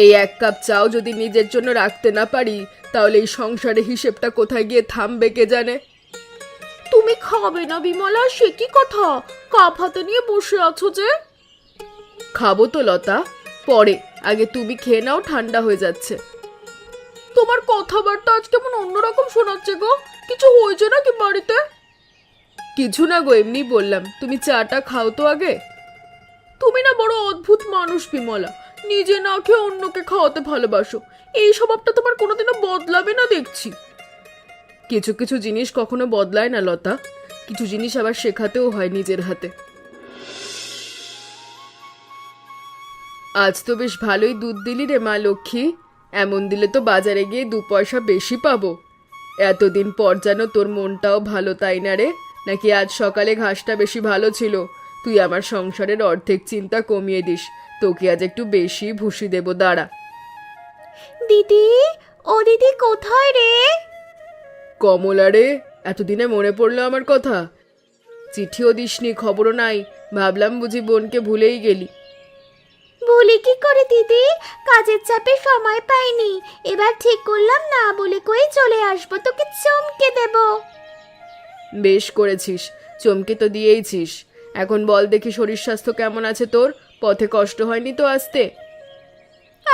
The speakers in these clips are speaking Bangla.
এই এক কাপ চাও যদি নিজের জন্য রাখতে না পারি তাহলে এই সংসারে হিসেবটা কোথায় গিয়ে থামবে কে জানে। তুমি খাবে না বিমলা? সে কি কথা, কাপ হাতে নিয়ে বসে আছো যে? খাবো তো লতা, পরে, আগে তুমি খেয়ে নাও, ঠান্ডা হয়ে যাচ্ছে। তোমার কথাবার্তা আজ কেমন অন্যরকম শোনাচ্ছে গো, কিছু হয়েছে নাকি বাড়িতে? কিছু না গো, এমনি বললাম, তুমি চাটা খাও তো আগে। তুমি না বড় অদ্ভুত মানুষ বিমলা, নিজে না খেয়ে অন্যকে খাওয়াতে ভালোবাসো। এই স্বভাবটা তোমার কোনোদিনও বদলাবে না দেখছি। কিছু কিছু জিনিস কখনো বদলায় না লতা, কিছু জিনিস আবার শেখাতেও হয় নিজের হাতে। আজ তো বেশ ভালোই দুধ দিলি রে মা লক্ষ্মী, এমন দিলে তো বাজারে গিয়ে 2 পয়সা বেশি পাবো। এতদিন পর যেন তোর মনটাও ভালো, তাই না রে? নাকি আজ সকালে ঘাসটা বেশি ভালো ছিল? তুই আমার সংসারের অর্ধেক চিন্তা কমিয়ে দিস, তোকে আজ একটু বেশি ভুসি দেব, দাঁড়া। দিদি, ও দিদি কোথায় রে? কমলা রে, এতদিনে মনে পড়লো আমার কথা? চিঠিও দিসনি, খবরও নাই, ভাবলাম বুঝি বোনকে ভুলেই গেলি। বলি কি করে দিদি, কাজের চাপে সময় পাইনি। এবার ঠিক করলাম না বলে কই চলে আসবো, তোকে চমকে দেব। বেশ করেছিস, চমকে তো দিয়েইছিস। এখন বল দেখি শরীর স্বাস্থ্য কেমন আছে তোর? পথে কষ্ট হয়নি তো আসতে?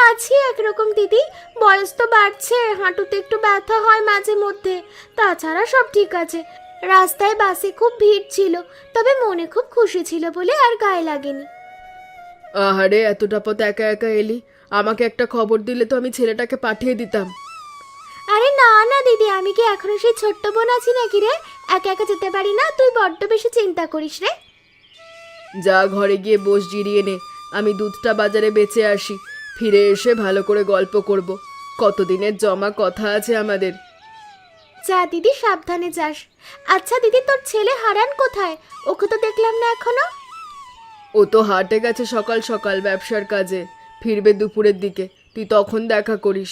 আছি একরকম দিদি, বয়স তো বাড়ছে, হাঁটুতে একটু ব্যথা হয় মাঝে মধ্যে, তাছাড়া সব ঠিক আছে। রাস্তায় বাসে খুব ভিড় ছিল, তবে মনে খুব খুশি ছিল বলে আর গায়ে লাগেনি। আহারে, এতটা পথ একা একা এলি, আমাকে একটা খবর দিলে তো আমি ছেলেটাকে পাঠিয়ে দিতাম। আরে না না দিদি, আমি কি এখনো সেই ছোট্ট বোন আছি নাকি রে? একা একা যেতে পারি না, তুই বড্ড বেশি চিন্তা করিস রে। যা, ঘরে গিয়ে বস, জিরিয়ে নে, আমি দুধটা বাজারে বেচে আসি, ফিরে এসে ভালো করে গল্প করব। কতদিনের জমা কথা আছে আমাদের। যা দিদি, সাবধানে যাস। আচ্ছা দিদি, তোর ছেলে হারান কোথায়? ওকে তো দেখলাম না এখনো। ও তো হাটে গেছে সকাল সকাল ব্যবসার কাজে, ফিরবে দুপুরের দিকে, তুই তখন দেখা করিস।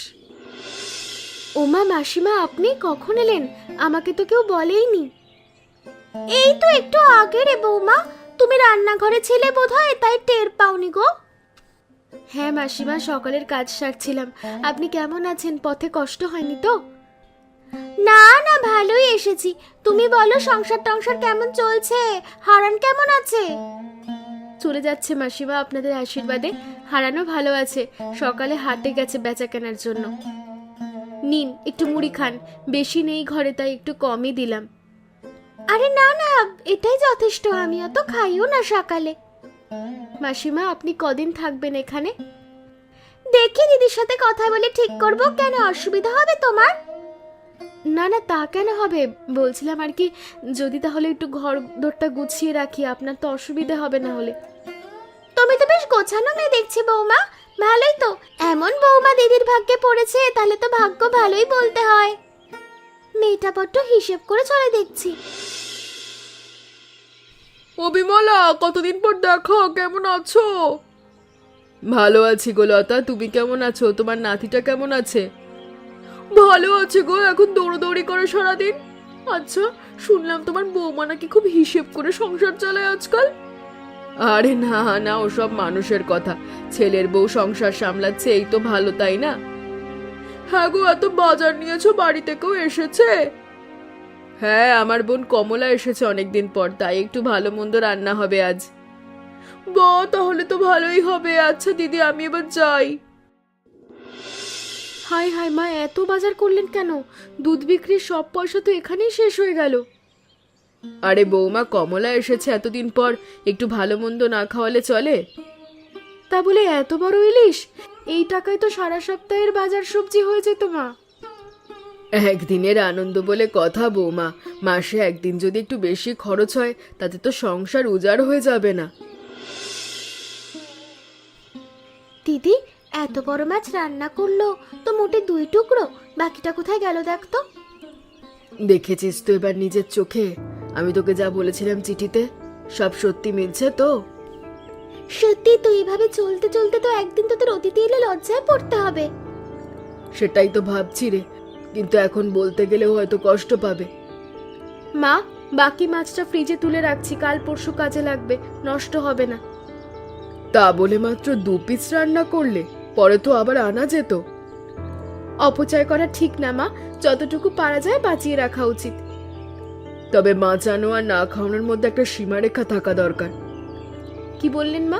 ওমা মাসিমা, আপনি কখন এলেন? আমাকে তো কেউ বলেইনি। এই তো একটু আগে রে বৌমা, তুমি রান্নাঘরে ছিলে বোধহয়, তাই টের পাওনি গো। হ্যাঁ মাসিমা, সকালের কাজ সারছিলাম। আপনি কেমন আছেন? পথে কষ্ট হয়নি তো? না না, ভালোই এসেছি। তুমি বলো, সংসার টংসার কেমন চলছে? হারান কেমন আছে? চলে যাচ্ছে মাসিমা, আপনাদের আশীর্বাদে। হারানো ভালো আছে, সকালে হাটে গেছে বেচা কেনার জন্য। নিন একটু মুড়ি খান, বেশি নেই ঘরে তাই একটু কমই দিলাম। আরে না না, এটাই যথেষ্ট, আমিও তো খাইও না সকালে। মাসিমা, আপনি কদিন থাকবেন এখানে? দেখি দিদির সাথে কথা বলে ঠিক করব। কেন, অসুবিধা হবে তোমার? না না, তা কেন হবে, বলছিলাম আর কি, যদি তাহলে একটু ঘর দরটা গুছিয়ে রাখি, আপনার তো অসুবিধা হবে না হলে। তুমি তো বেশ গোছানো মেয়ে দেখছি বৌমা, ভালোই তো। এমন বৌমা দিদির ভাগ্যে পড়েছে, তাহলে তো ভাগ্য ভালোই বলতে হয়। মেয়েটা বড্ড হিসেব করে চলে দেখছি। ও বিমলা, কতদিন পর দেখা, কেমন আছো? ভালো আছি গো লতা, তুমি কেমন আছো? তোমার নাতিটা কেমন আছে? ভালো আছে গো, এখন দৌড়দৌড়ি করে সারাদিন। আচ্ছা, শুনলাম তোমার বৌমা নাকি খুব হিসেব করে সংসার চালায় আজকাল। আরে না না, ওসব মানুষের কথা, ছেলের বউ সংসার সামলাচ্ছে, এই তো ভালো, তাই না? হ্যাঁ গো, এত বাজার নিয়েছো, বাড়িতে কেউ এসেছে? হ্যাঁ, আমার বোন কমলা এসেছে অনেকদিন পর, তাই একটু ভালো মন্দ রান্না হবে আজ। বা, তাহলে তো ভালোই হবে। আচ্ছা দিদি, আমি এবার যাই। হাই হাই মা, এত বাজার করলেন কেন? দুধ বিক্রির সব পয়সা তো এখানেই শেষ হয়ে গেল। আরে বৌমা, কমলা এসেছে এতদিন পর, একটু ভালো মন্দ না খাওয়ালে চলে? তা বলে এত বড় ইলিশ? এই টাকায় তো সারা সপ্তাহের বাজার সবজি হয়ে যেত মা। একদিনের আনন্দ বলে কথা বৌমা, মাসে একদিন যদি একটু বেশি খরচ হয় তাতে তো সংসার উজাড় হয়ে যাবে না। দিদি, এত বড় মাছ রান্না করলো তো মোটে 2 টুকরো, বাকিটা কোথায় গেল দেখ তো। দেখেছিস তো এবার নিজের চোখে, আমি তোকে যা বলেছিলাম চিঠিতে, সব সত্যি মিলছে তো? সত্যি তো, এভাবে চলতে চলতে তো একদিন তোদের অতিথি এলে লজ্জায় পড়তে হবে। সেটাই তো ভাবছি রে, কিন্তু এখন বলতে গেলেও হয়তো কষ্ট পাবে। মা, বাকি মাছটা ফ্রিজে তুলে রাখছি, কাল পরশু কাজে লাগবে, নষ্ট হবে না। তা বলে মাত্র 2 পিস রান্না করলে? পরে তো আবার আনা যেত। অপচয় করা ঠিক না মা, যতটুকু পারা যায় বাঁচিয়ে রাখা উচিত। তবে বাঁচানো আর না খাওয়ানোর মধ্যে একটা সীমারেখা থাকা দরকার। কি বললেন মা?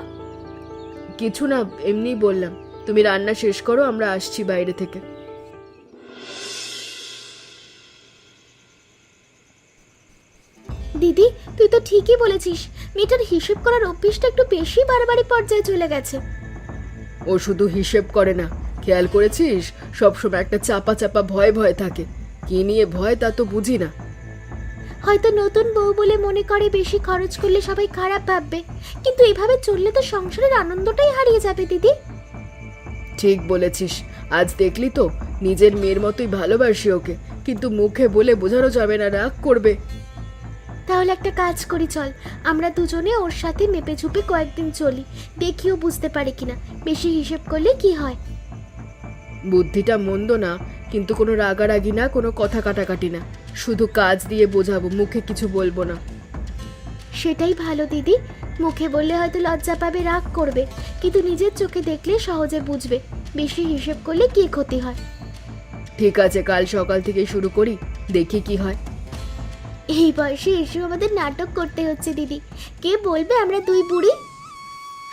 কিছু না, এমনিই বললাম। তুমি রান্না শেষ করো, আমরা আসছি বাইরে থেকে। দিদি, তুই তো ঠিকই বলেছিস, মেয়েটার হিসেব করার অভ্যেসটা একটু বেশি বাড়াবাড়ি পর্যায়ে চলে গেছে। ও শুধু হিসেব করে না, খেয়াল করেছিস সবসময় একটা চাপা চাপা ভয় ভয় থাকে। কি নিয়ে ভয় তা তো বুঝি না। হয়তো নতুন বউ বলে মনে করে বেশি খরচ করলে সবাই খারাপ ভাববে, কিন্তু এভাবে চললে তো সংসারের আনন্দটাই হারিয়ে যাবে দিদি। ঠিক বলেছিস। আজ দেখলি তো, নিজের মেয়ের মতোই ভালোবাসি ওকে, কিন্তু মুখে বলে বোঝানো যাবে না, রাগ করবে। তাহলে একটা কাজ করি, চল আমরা দুজনে ওর সাথে মেপে ঝুপে কয়েকদিন চলি, দেখিও বুঝতে পারে কিনা বেশি হিসেব করলে কি হয়। বুদ্ধিটা মন্দ না, কিন্তু কোনো রাগারাগি না, কোনো কথা কাটাকাটি না, শুধু কাজ দিয়ে বোঝাবো, মুখে কিছু বলবো না। সেটাই ভালো দিদি, মুখে বললে হয়তো লজ্জা পাবে, রাগ করবে, কিন্তু নিজের চোখে দেখলে সহজে বুঝবে বেশি হিসেব করলে কি ক্ষতি হয়। ঠিক আছে, কাল সকাল থেকে শুরু করি, দেখি কি হয়। এই বয়সে এসে আমাদের নাটক করতে হচ্ছে দিদি, কে বলবে আমরা দুই বুড়ি।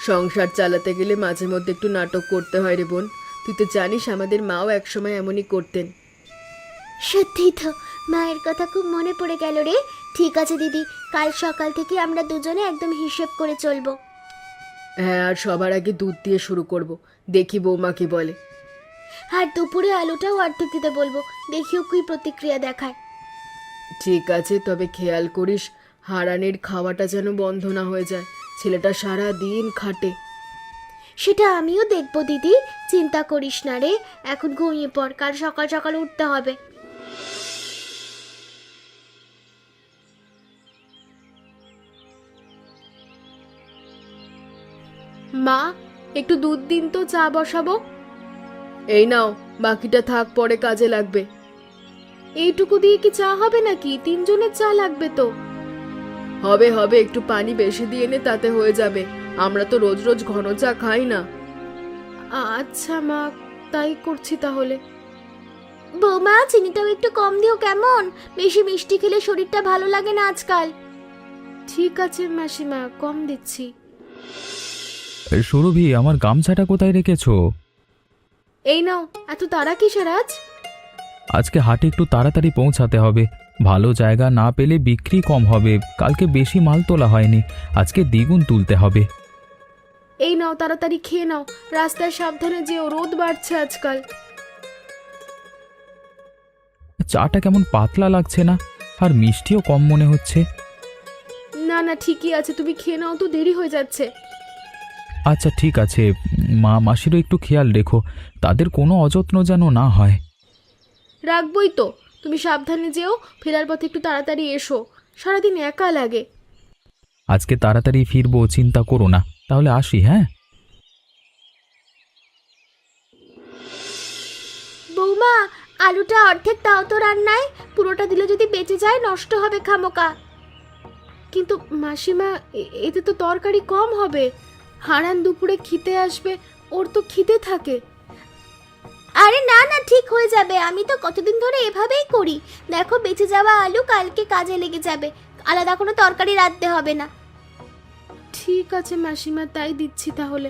সংসার চালাতে গেলে মাঝে মধ্যে একটু নাটক করতে হয় রে বোন। তুই তো জানিস আমাদের মাও একসময় এমনই করতেন। সত্যি তো, মায়ের কথা খুব মনে পড়ে গেল রে। ঠিক আছে দিদি, কাল সকাল থেকে আমরা দুজনে একদম হিসেব করে চলবো। হ্যাঁ, আর সবার আগে দুধ দিয়ে শুরু করব, দেখি বৌমা কি বলে। আর দুপুরে আলুটাও অর্ধেক দিতে বলবো, দেখিও কি প্রতিক্রিয়া দেখায়। ঠিক আছে, তবে খেয়াল করিস হারানের খাওয়াটা যেন বন্ধ না হয়ে যায়। ছেলেটা সারা দিন খাটে। সেটা আমিও দেখবো দিদি, চিন্তা করিস না রে। এখন ঘুমিয়ে পড়, কাল সকাল সকাল উঠতে হবে। মা, একটু দুধ দিন তো, চা বসাবো। এই নাও, বাকিটা থাক, পরে কাজে লাগবে। এইটুকু দিয়ে কি চা হবে নাকি? তিনজনের চা লাগবে তো। হবে হবে, একটু পানি বেশি দিয়ে নে, তাতে হয়ে যাবে। আমরা তো রোজ রোজ ঘন চা খাই না। আচ্ছা মা, তাই করছি তাহলে। বৌমা, চিনিটাও একটু কম দিও কেমন? বেশি মিষ্টি খেলে শরীরটা ভালো লাগে না আজকাল। ঠিক আছে মাসিমা, কম দিচ্ছি। সুরভি, আমার গামছাটা কোথায় রেখেছো? এই নাও। এত তাড়া কিসের আজ? আজকে হাটে একটু তাড়াতাড়ি পৌঁছাতে হবে, ভালো জায়গা না পেলে বিক্রি কম হবে। কালকে বেশি মাল তোলা হয়নি, আজকে দ্বিগুণ তুলতে হবে। এই নাও, তাড়াতাড়ি খেয়ে নাও, রাস্তায় সাবধানে যেও, রোদ বাড়ছে আজকাল। চাটা কেমন পাতলা লাগছে না, আর মিষ্টিও কম মনে হচ্ছে। না না, ঠিকই আছে, তুমি খেয়ে নাও তো, দেরি হয়ে যাচ্ছে। আচ্ছা ঠিক আছে, মা মাসিরও একটু খেয়াল রেখো, তাদের কোনো অযত্ন যেন না হয়। রাখবই তো, তুমি সাবধানে যেও, ফেরার পথে একটু তাড়াতাড়ি এসো, সারাদিন একা লাগে। আজকে তাড়াতাড়ি ফিরবো, চিন্তা করো না। তাহলে আসি, হ্যাঁ? বৌমা, আলুটা অর্ধেক দাও তো রান্নায়, পুরোটা দিলে যদি বেঁচে যায় নষ্ট হবে খামোকা। কিন্তু মাসিমা, এতে তো তরকারি কম হবে। হারান দুপুরে খেতে আসবে, ওর তো খিদে থাকে। আরে না না, ঠিক হয়ে যাবে, আমি তো কতদিন ধরে এভাবেই করি। দেখো, বেঁচে যাওয়া আলু কালকে কাজে লেগে যাবে, আলাদা কোনো তরকারি রাঁধতে হবে না। ঠিক আছে মাসিমা, তাই দিচ্ছি তাহলে।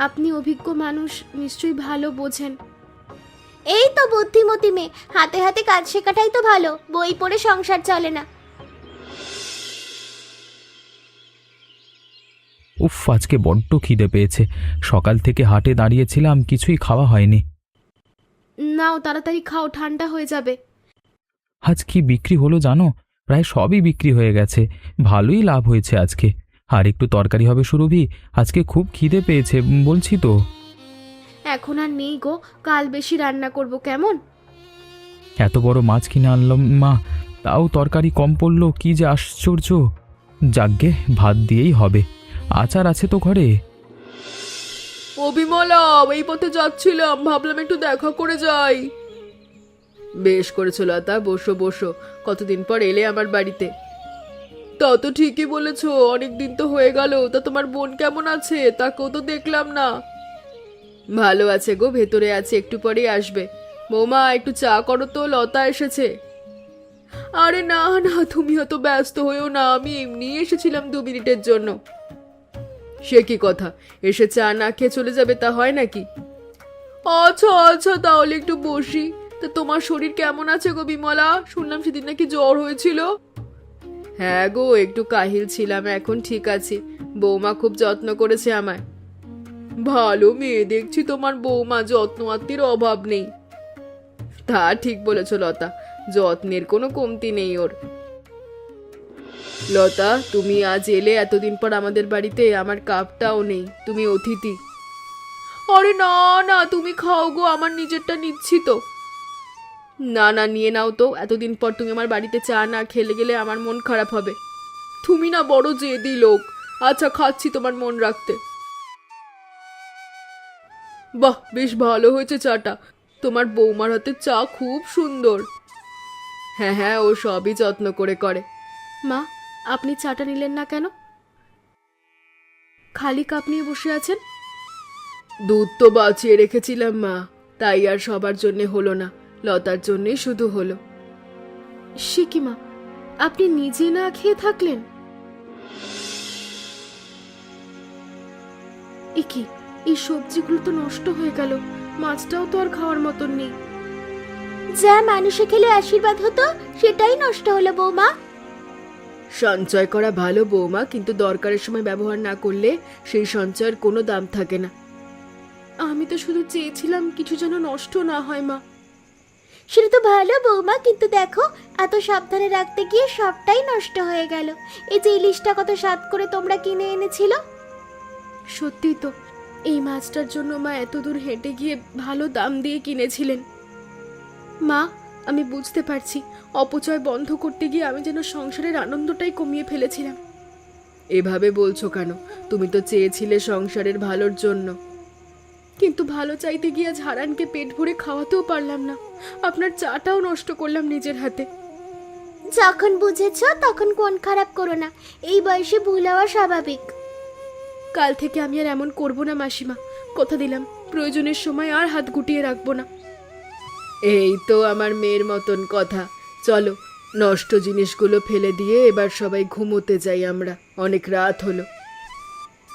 আপনি অভিজ্ঞ মানুষ, নিশ্চয়ই ভালো বোঝেন। এই তো বুদ্ধিমতী মেয়ে, হাতে হাতে কাজ শেখাটাই তো ভালো, বই পড়ে সংসার চলে না। উফ, আজকে বড্ড খিদে পেয়েছে। সকাল থেকে হাটে দাঁড়িয়েছিলাম, কিছুই খাওয়া হয়নি। নাও, তাড়াতাড়ি খাও, ঠান্ডা হয়ে যাবে। আজ কি বিক্রি হলো জানো? প্রায় সবই বিক্রি হয়ে গেছে, ভালোই লাভ হয়েছে আজকে। আর একটু তরকারি হবে সুরভি, আজকে খুব খিদে পেয়েছে, বলছি তো। এখন আর নেই গো, কাল বেশি রান্না করব কেমন? এত বড় মাছ কিনে আনলাম মা, তাও তরকারি কম পড়লো, কি যে আশ্চর্য। যাগ্গে, ভাত দিয়েই হবে। আচার আছে তো ঘরে। ও বিমলা, এই পথে যাচ্ছিলাম, ভাবলাম একটু দেখা করে যাই। বেশ করেছো লতা, বসো বসো, কতদিন পর এলে আমার বাড়িতে। তা তো ঠিকই বলেছো, অনেক দিন তো হয়ে গেল। তা তোমার বোন কেমন আছে? তাকেও তো দেখলাম না। ভালো আছে গো, ভেতরে আছে, একটু পরেই আসবে। বৌমা একটু চা করো তো, লতা এসেছে। আরে না না, তুমি অত ব্যস্ত হয়েও না, আমি এমনি এসেছিলাম 2 মিনিটের জন্য। সে কি কথা, এসে চা না খেয়ে চলে যাবে, তা হয় নাকি? আচ্ছা আচ্ছা, তাহলে একটু বসি। তা তোমার শরীর কেমন আছে গো বিমলা? শুনলাম সেদিন নাকি জ্বর হয়েছিল। হ্যাঁ গো, একটু কাহিল ছিলাম, এখন ঠিক আছে। বৌমা খুব যত্ন করেছে আমায়। ভালো মেয়ে দেখছি তোমার বৌমা, যত্ন আত্মীর অভাব নেই। তা ঠিক বলেছ লতা, যত্নের কোনো কমতি নেই ওর। লতা, তুমি আজ এলে এতদিন পর আমাদের বাড়িতে, আমার কাপটাও নেই, তুমি অতিথি। আরে না না, তুমি খাও গো, আমার নিজেরটা নিচ্ছি তো। না না, নিয়ে নাও তো, এতদিন পর তুমি আমার বাড়িতে চা না খেলে গেলে আমার মন খারাপ হবে। তুমি না বড় জেদি লোক। আচ্ছা খাচ্ছি তোমার মন রাখতে। বাহ, বেশ ভালো হয়েছে চাটা। তোমার বৌমার হাতে চা খুব সুন্দর। হ্যাঁ হ্যাঁ, ও সবই যত্ন করে করে। মা, আপনি চাটা নিলেন না কেন? খালি কাপ নিয়ে বসে আছেন। দুধ তো বাঁচিয়ে রেখেছিলাম মা, তাই আর সবার জন্যে হলো না, লতার জন্যেই শুধু হলো। সে কি মা, আপনি নিজে না খেয়ে থাকলেন? এ কি, এই সবজিগুলো তো নষ্ট হয়ে গেল, মাছটাও তো আর খাওয়ার মতন নেই। যা মানুষে খেলে আশীর্বাদ হতো, সেটাই নষ্ট হলো বৌমা। সঞ্চয় করা ভালো বৌমা, কিন্তু দরকারের সময় ব্যবহার না করলে সেই সঞ্চয়ের কোনো দাম থাকে না। আমি তো শুধু চেয়েছিলাম কিছু যেন নষ্ট না হয় মা। সেটা তো ভালো বৌমা, কিন্তু দেখো, এত সাবধানে রাখতে গিয়ে সবটাই নষ্ট হয়ে গেল। এই যে ইলিশটা কত স্বাদ করে তোমরা কিনে এনেছিল। সত্যি তো, এই মাছটার জন্য মা এত দূর হেঁটে গিয়ে ভালো দাম দিয়ে কিনেছিলেন। মা, আমি বুঝতে পারছি, অপচয় বন্ধ করতে গিয়ে আমি যেন সংসারের আনন্দটাই কমিয়ে ফেলেছিলাম। এভাবে বলছো কেন? তুমি তো চেয়েছিলে সংসারের ভালোর জন্য। কিন্তু ভালো চাইতে গিয়ে আজ হারানকে পেট ভরে খাওয়াতেও পারলাম না, আপনার চাটাও নষ্ট করলাম নিজের হাতে। যখন বুঝেছ তখন কোন খারাপ করো না, এই বয়সে ভুল হওয়া স্বাভাবিক। কাল থেকে আমি আর এমন করব না মাসিমা, কথা দিলাম, প্রয়োজনের সময় আর হাত গুটিয়ে রাখবো না। এই তো আমার মেয়ের মতন কথা। চলো, নষ্ট জিনিসগুলো ফেলে দিয়ে এবার সবাই ঘুমোতে যাই আমরা, অনেক রাত হলো।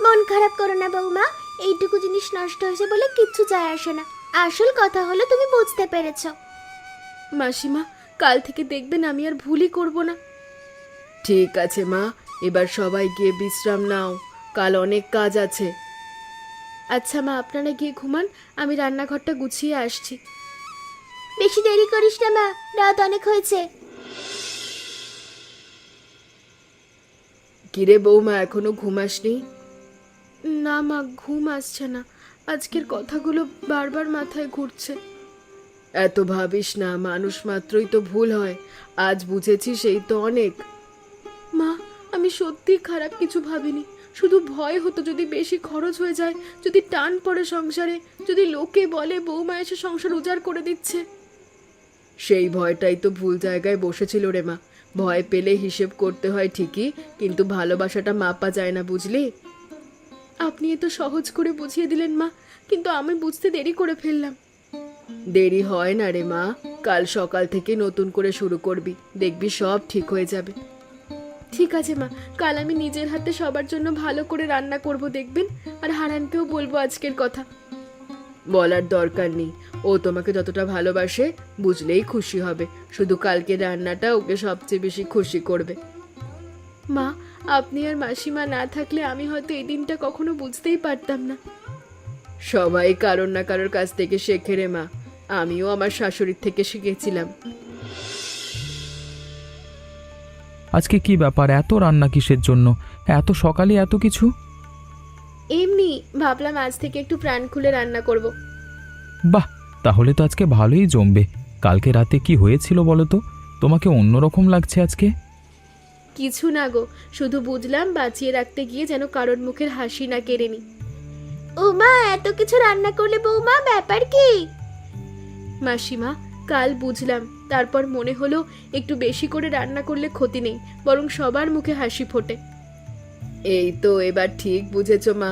মন খারাপ করো না বৌমা, এইটুকু জিনিস নষ্ট হয়েছে বলে কিচ্ছু যায় আসে না। আসল কথা হলো তুমি বুঝতে পেরেছ। মাসিমা, কাল থেকে দেখবেন আমি আর ভুলই করব না। ঠিক আছে মা, এবার সবাই গিয়ে বিশ্রাম নাও, কাল অনেক কাজ আছে। আচ্ছা মা, আপনারা গিয়ে ঘুমান, আমি রান্নাঘরটা গুছিয়ে আসছি। বেশি দেরি করিস না মা, রাত অনেক হয়েছে। কিরে বৌমা, এখনো ঘুমাসনি? না মা, ঘুম আসছে না, আজকের কথাগুলো বারবার মাথায় ঘুরছে। এত ভাবিস না, মানুষ মাত্রই তো ভুল হয়, আজ বুঝেছি সেই তো অনেক। মা, আমি সত্যি খারাপ কিছু ভাবিনি, শুধু ভয় হতো যদি বেশি খরচ হয়ে যায়, যদি টান পড়ে সংসারে, যদি লোকে বলে বৌমা এসে সংসার উজাড় করে দিচ্ছে। সেই ভয়টাই তো ভুল জায়গায় বসেছিল রে মা। ভয় পেলে হিসেব করতে হয় ঠিকই, কিন্তু ভালোবাসাটা মাপা যায় না, বুঝলি? আপনি এত সহজ করে বুঝিয়ে দিলেন মা, কিন্তু আমি বুঝতে দেরি করে ফেললাম। দেরি হয় না রে মা, কাল সকাল থেকে নতুন করে শুরু করবি, দেখবি সব ঠিক হয়ে যাবে। ঠিক আছে মা, কাল আমি নিজের হাতে সবার জন্য ভালো করে রান্না করব দেখবেন, আর হারানকেও বলবো আজকের কথা। বলার দরকার নেই, ও তোমাকে যতটা ভালোবাসে বুঝলেই খুশি হবে, শুধু কালকে রান্নাটা ওকে সবচেয়ে বেশি খুশি করবে। মা, আপনি আর মাসিমা না থাকলে আমি হয়তো এই দিনটা কখনো বুঝতেই পারতাম না। সবাই কারোর না কারোর কাছ থেকে শেখে রে মা, আমিও আমার শাশুড়ির থেকে শিখেছিলাম। আজকে কি ব্যাপার, এত রান্না কিসের জন্য? এত সকালে এত কিছু? এমনি ভাবলাম আজ থেকে একটু প্রাণ খুলে রান্না করব। বাহ, তাহলে তো আজকে ভালোই জমবে। কালকে রাতে কি হয়েছিল বলো তো? তোমাকে অন্যরকম লাগছে আজকে। কিছু না গো, শুধু বুঝলাম বাঁচিয়ে রাখতে গিয়ে যেন কারোর মুখের হাসি না কেড়ে নি। ও মা, এত কিছু রান্না করলে বৌমা ব্যাপার কি? মাসিমা, কাল বুঝলাম, তারপর মনে হলো একটু বেশি করে রান্না করলে ক্ষতি নেই, বরং সবার মুখে হাসি ফোটে। এই তো এবার ঠিক বুঝেছ মা।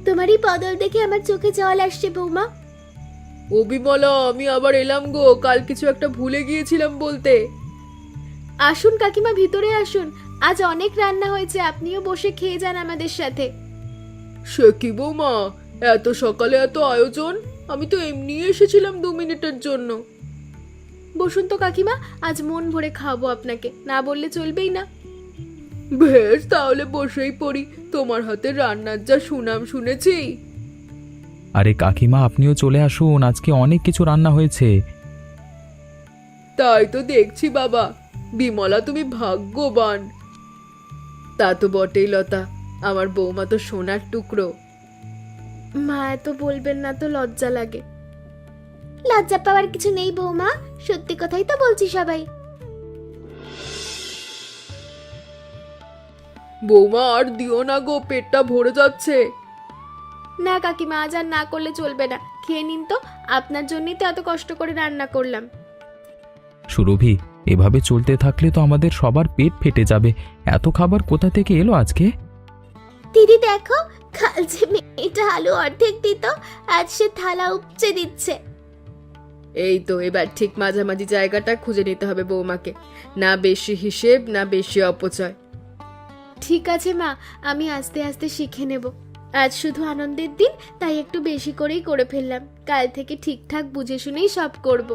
তোমারই বদল দেখে আমার চোখে জল আসছে বৌমা। ও বিমলা, আমি আবার এলাম গো। কাল কিছু একটা ভুলে গিয়েছিলাম বলতে। আসুন কাকিমা, ভিতরে আসুন। আজ অনেক রান্না হয়েছে, আপনিও বসে খেয়ে যান আমাদের সাথে। সে কি বৌমা, এত সকালে এত আয়োজন? আমি তো এমনি এসেছিলাম 2 মিনিটের জন্য। বসুন তো কাকিমা, আজ মন ভরে খাওয়াবো আপনাকে, না বললে চলবেই না। বেশ, তাহলে বসেই পড়ি। তোমার হাতে রান্নার যা সুনাম শুনেছি। আরে কাকিমা, আপনিও চলে আসুন, আজকে অনেক কিছু রান্না হয়েছে। তাই তো দেখছি বাবা। বিমলা, তুমি ভাগ্যবান। তা তো বটেই লতা, আমার বৌমা তো সোনার টুকরো। মা, এত বলবেন না তো, লজ্জা লাগে। লজ্জা পাওয়ার কিছু নেই বৌমা, সত্যি কথাই তো বলছি সবাই। বৌমা, আর দিও না গো, পেটটা ভরে যাচ্ছে। না কাকিমা, আজ আর না করলে চলবে না, খেয়ে নিন তো, আপনার জন্যই তো এত কষ্ট করে রান্না করলাম। সুরভি, এভাবে চলতে থাকলে তো আমাদের সবার পেট ফেটে যাবে। এত খাবার কোথা থেকে এলো আজকে? দিদি দেখো, কাল যে মেয়েটা আলু অর্ধেক দিত, আজ সে থালা উপচে দিচ্ছে। এই তো, এবার ঠিক মাঝামাঝি জায়গাটা খুঁজে নিতে হবে বৌমাকে। না বেশি হিসেব, না বেশি অপচয়। ঠিক আছে মা, আমি আস্তে আস্তে শিখে নেব। আজ শুধু আনন্দের দিন, তাই একটু বেশি করেই করে ফেললাম। কাল থেকে ঠিকঠাক বুঝে শুনেই সব করব।